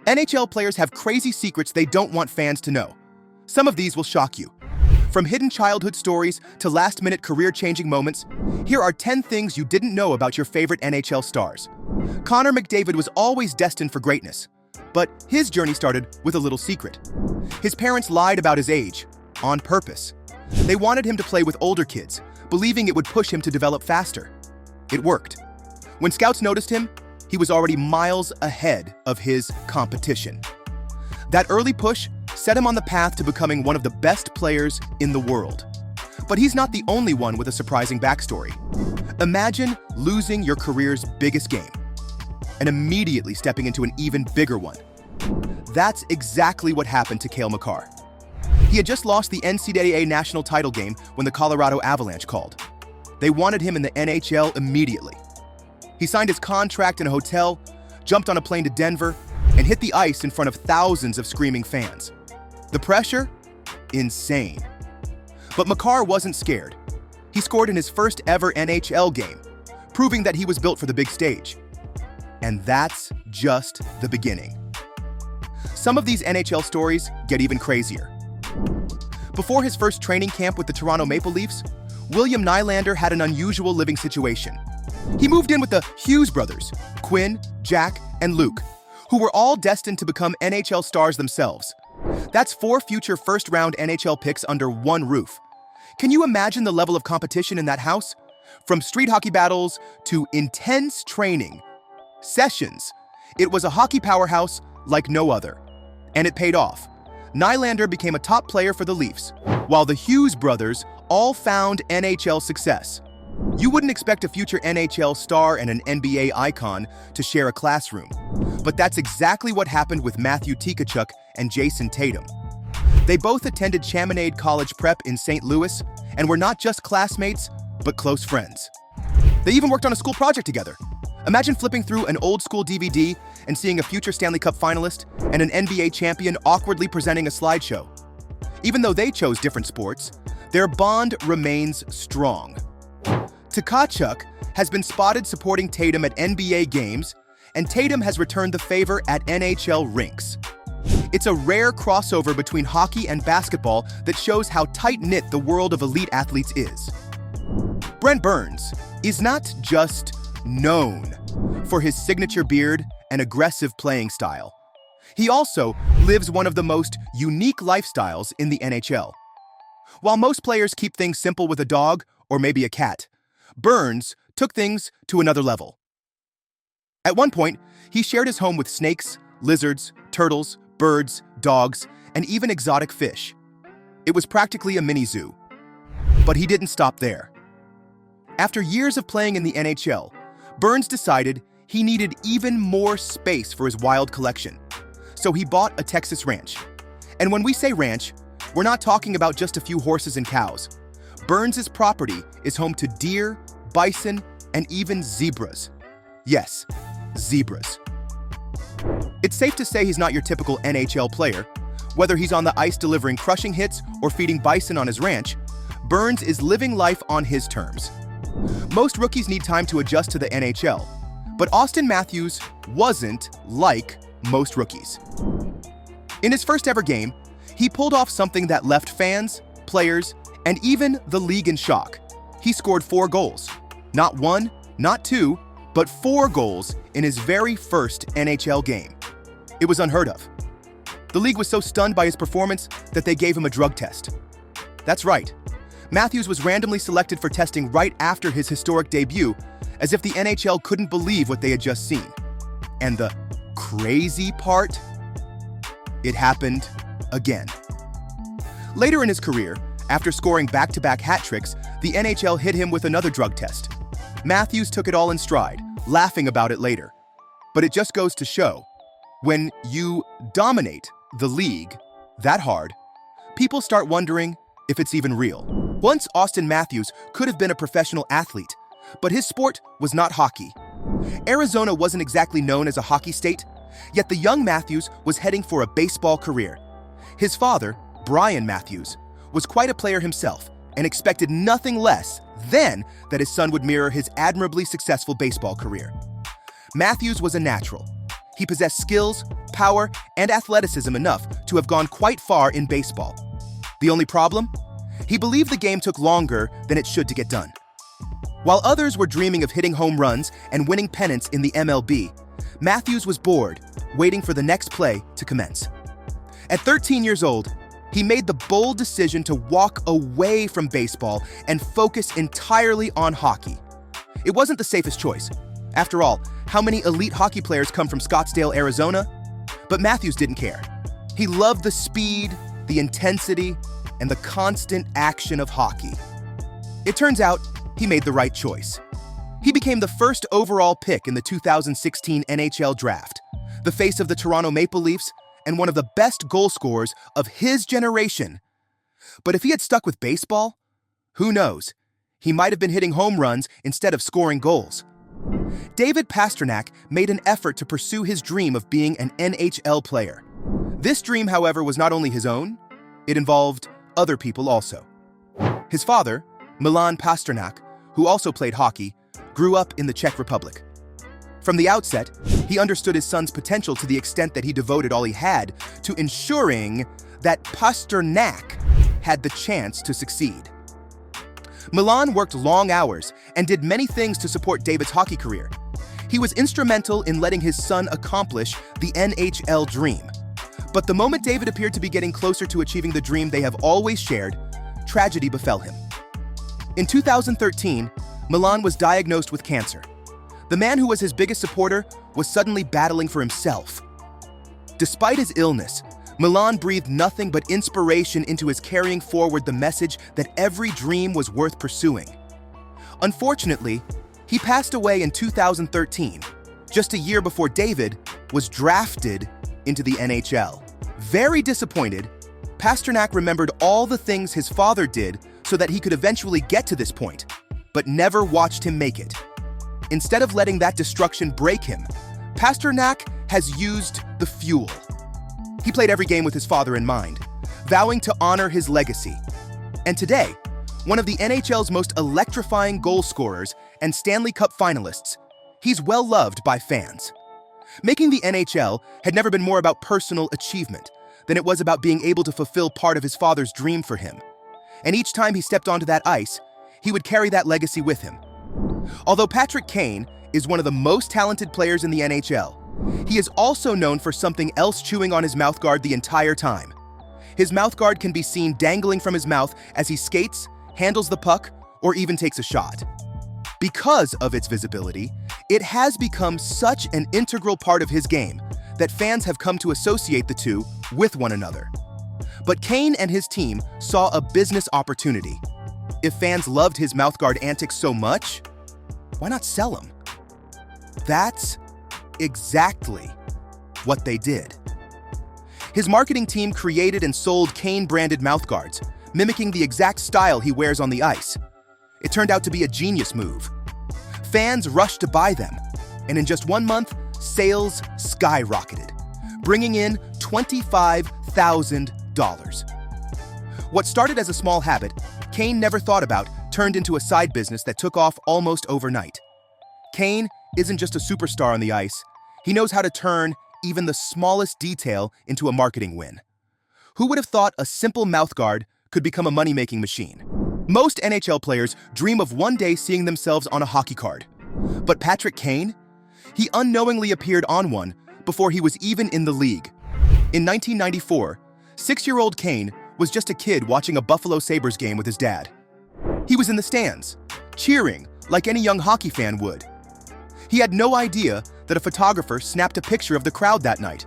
NHL players have crazy secrets they don't want fans to know. Some of these will shock you. From hidden childhood stories to last-minute career-changing moments, here are 10 things you didn't know about your favorite NHL stars. Connor McDavid was always destined for greatness, but his journey started with a little secret. His parents lied about his age, on purpose. They wanted him to play with older kids, believing it would push him to develop faster. It worked. When scouts noticed him, he was already miles ahead of his competition. That early push set him on the path to becoming one of the best players in the world. But he's not the only one with a surprising backstory. Imagine losing your career's biggest game and immediately stepping into an even bigger one. That's exactly what happened to Cale Makar. He had just lost the NCAA national title game when the Colorado Avalanche called. They wanted him in the NHL immediately. He signed his contract in a hotel, jumped on a plane to Denver, and hit the ice in front of thousands of screaming fans. The pressure? Insane. But Makar wasn't scared. He scored in his first ever NHL game, proving that he was built for the big stage. And that's just the beginning. Some of these NHL stories get even crazier. Before his first training camp with the Toronto Maple Leafs, William Nylander had an unusual living situation. He moved in with the Hughes brothers, Quinn, Jack, and Luke, who were all destined to become NHL stars themselves. That's 4 future first-round NHL picks under one roof. Can you imagine the level of competition in that house? From street hockey battles to intense training sessions, it was a hockey powerhouse like no other. And it paid off. Nylander became a top player for the Leafs, while the Hughes brothers all found NHL success. You wouldn't expect a future NHL star and an NBA icon to share a classroom, but that's exactly what happened with Matthew Tkachuk and Jason Tatum. They both attended Chaminade College Prep in St. Louis and were not just classmates, but close friends. They even worked on a school project together. Imagine flipping through an old-school DVD and seeing a future Stanley Cup finalist and an NBA champion awkwardly presenting a slideshow. Even though they chose different sports, their bond remains strong. Tkachuk has been spotted supporting Tatum at NBA games, and Tatum has returned the favor at NHL rinks. It's a rare crossover between hockey and basketball that shows how tight-knit the world of elite athletes is. Brent Burns is not just known for his signature beard and aggressive playing style. He also lives one of the most unique lifestyles in the NHL. While most players keep things simple with a dog or maybe a cat, Burns took things to another level. At one point, he shared his home with snakes, lizards, turtles, birds, dogs, and even exotic fish. It was practically a mini zoo. But he didn't stop there. After years of playing in the NHL, Burns decided he needed even more space for his wild collection. So he bought a Texas ranch. And when we say ranch, we're not talking about just a few horses and cows. Burns' property is home to deer, bison, and even zebras. Yes, zebras. It's safe to say he's not your typical NHL player. Whether he's on the ice delivering crushing hits or feeding bison on his ranch, Burns is living life on his terms. Most rookies need time to adjust to the NHL, but Austin Matthews wasn't like most rookies. In his first ever game, he pulled off something that left fans, players, and even the league in shock. He scored 4 goals. Not 1, not 2, but 4 goals in his very first NHL game. It was unheard of. The league was so stunned by his performance that they gave him a drug test. That's right. Matthews was randomly selected for testing right after his historic debut, as if the NHL couldn't believe what they had just seen. And the crazy part? It happened again. Later in his career, after scoring back-to-back hat tricks, the NHL hit him with another drug test. Matthews took it all in stride, laughing about it later. But it just goes to show, when you dominate the league that hard, people start wondering if it's even real. Once Austin Matthews could have been a professional athlete, but his sport was not hockey. Arizona wasn't exactly known as a hockey state, yet the young Matthews was heading for a baseball career. His father, Brian Matthews, was quite a player himself and expected nothing less than that his son would mirror his admirably successful baseball career. Matthews was a natural. He possessed skills, power and athleticism enough to have gone quite far in baseball. The only problem? He believed the game took longer than it should to get done. While others were dreaming of hitting home runs and winning pennants in the MLB, Matthews was bored, waiting for the next play to commence. At 13 years old, he made the bold decision to walk away from baseball and focus entirely on hockey. It wasn't the safest choice. After all, how many elite hockey players come from Scottsdale, Arizona? But Matthews didn't care. He loved the speed, the intensity, and the constant action of hockey. It turns out he made the right choice. He became the first overall pick in the 2016 NHL draft, the face of the Toronto Maple Leafs, and one of the best goal scorers of his generation. But if he had stuck with baseball, who knows? He might have been hitting home runs instead of scoring goals. David Pastrnak made an effort to pursue his dream of being an NHL player. This dream, however, was not only his own, it involved other people also. His father, Milan Pastrnak, who also played hockey, grew up in the Czech Republic. From the outset, he understood his son's potential to the extent that he devoted all he had to ensuring that Pastrnak had the chance to succeed. Milan worked long hours and did many things to support David's hockey career. He was instrumental in letting his son accomplish the NHL dream. But the moment David appeared to be getting closer to achieving the dream they have always shared, tragedy befell him. In 2013, Milan was diagnosed with cancer. The man who was his biggest supporter was suddenly battling for himself. Despite his illness, Milan breathed nothing but inspiration into his carrying forward the message that every dream was worth pursuing. Unfortunately, he passed away in 2013, just a year before David was drafted into the NHL. Very disappointed, Pastrnak remembered all the things his father did so that he could eventually get to this point, but never watched him make it. Instead of letting that destruction break him, Pastrnak has used the fuel. He played every game with his father in mind, vowing to honor his legacy. And today, one of the NHL's most electrifying goal scorers and Stanley Cup finalists, he's well loved by fans. Making the NHL had never been more about personal achievement than it was about being able to fulfill part of his father's dream for him. And each time he stepped onto that ice, he would carry that legacy with him. Although Patrick Kane is one of the most talented players in the NHL, he is also known for something else chewing on his mouthguard the entire time. His mouthguard can be seen dangling from his mouth as he skates, handles the puck, or even takes a shot. Because of its visibility, it has become such an integral part of his game that fans have come to associate the two with one another. But Kane and his team saw a business opportunity. If fans loved his mouthguard antics so much, why not sell him? That's exactly what they did. His marketing team created and sold Kane-branded mouthguards, mimicking the exact style he wears on the ice. It turned out to be a genius move. Fans rushed to buy them, and in just 1 month, sales skyrocketed, bringing in $25,000. What started as a small habit, Kane never thought about, turned into a side business that took off almost overnight. Kane isn't just a superstar on the ice. He knows how to turn even the smallest detail into a marketing win. Who would have thought a simple mouthguard could become a money-making machine? Most NHL players dream of one day seeing themselves on a hockey card. But Patrick Kane? He unknowingly appeared on one before he was even in the league. In 1994, 6-year-old Kane was just a kid watching a Buffalo Sabres game with his dad. He was in the stands, cheering like any young hockey fan would. He had no idea that a photographer snapped a picture of the crowd that night,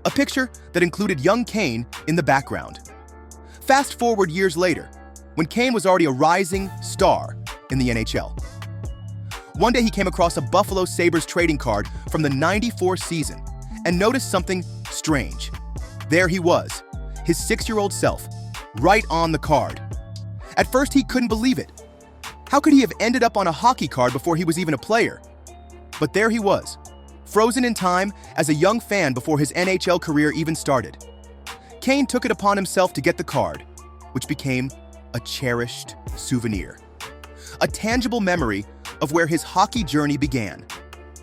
a picture that included young Kane in the background. Fast forward years later, when Kane was already a rising star in the NHL. One day he came across a Buffalo Sabres trading card from the '94 season and noticed something strange. There he was, his 6-year-old self, right on the card. At first he couldn't believe it. How could he have ended up on a hockey card before he was even a player? But there he was, frozen in time as a young fan before his NHL career even started. Kane took it upon himself to get the card, which became a cherished souvenir. A tangible memory of where his hockey journey began.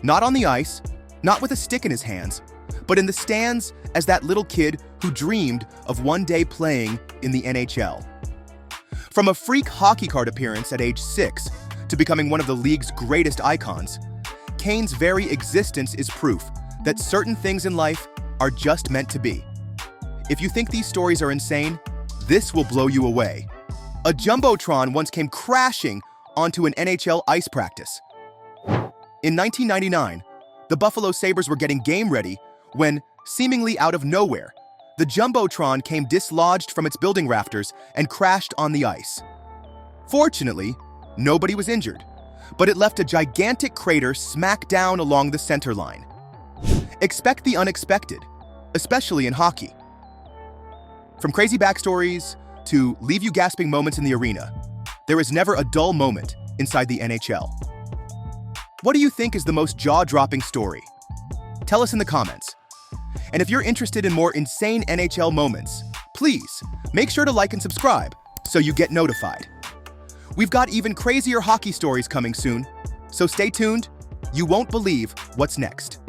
Not on the ice, not with a stick in his hands, but in the stands as that little kid who dreamed of one day playing in the NHL. From a freak hockey card appearance at age 6 to becoming one of the league's greatest icons, Kane's very existence is proof that certain things in life are just meant to be. If you think these stories are insane, this will blow you away. A Jumbotron once came crashing onto an NHL ice practice. In 1999, the Buffalo Sabres were getting game ready when, seemingly out of nowhere, the Jumbotron came dislodged from its building rafters and crashed on the ice. Fortunately, nobody was injured, but it left a gigantic crater smack down along the center line. Expect the unexpected, especially in hockey. From crazy backstories to leave you gasping moments in the arena, there is never a dull moment inside the NHL. What do you think is the most jaw-dropping story? Tell us in the comments. And if you're interested in more insane NHL moments, please make sure to like and subscribe so you get notified. We've got even crazier hockey stories coming soon, so stay tuned. You won't believe what's next.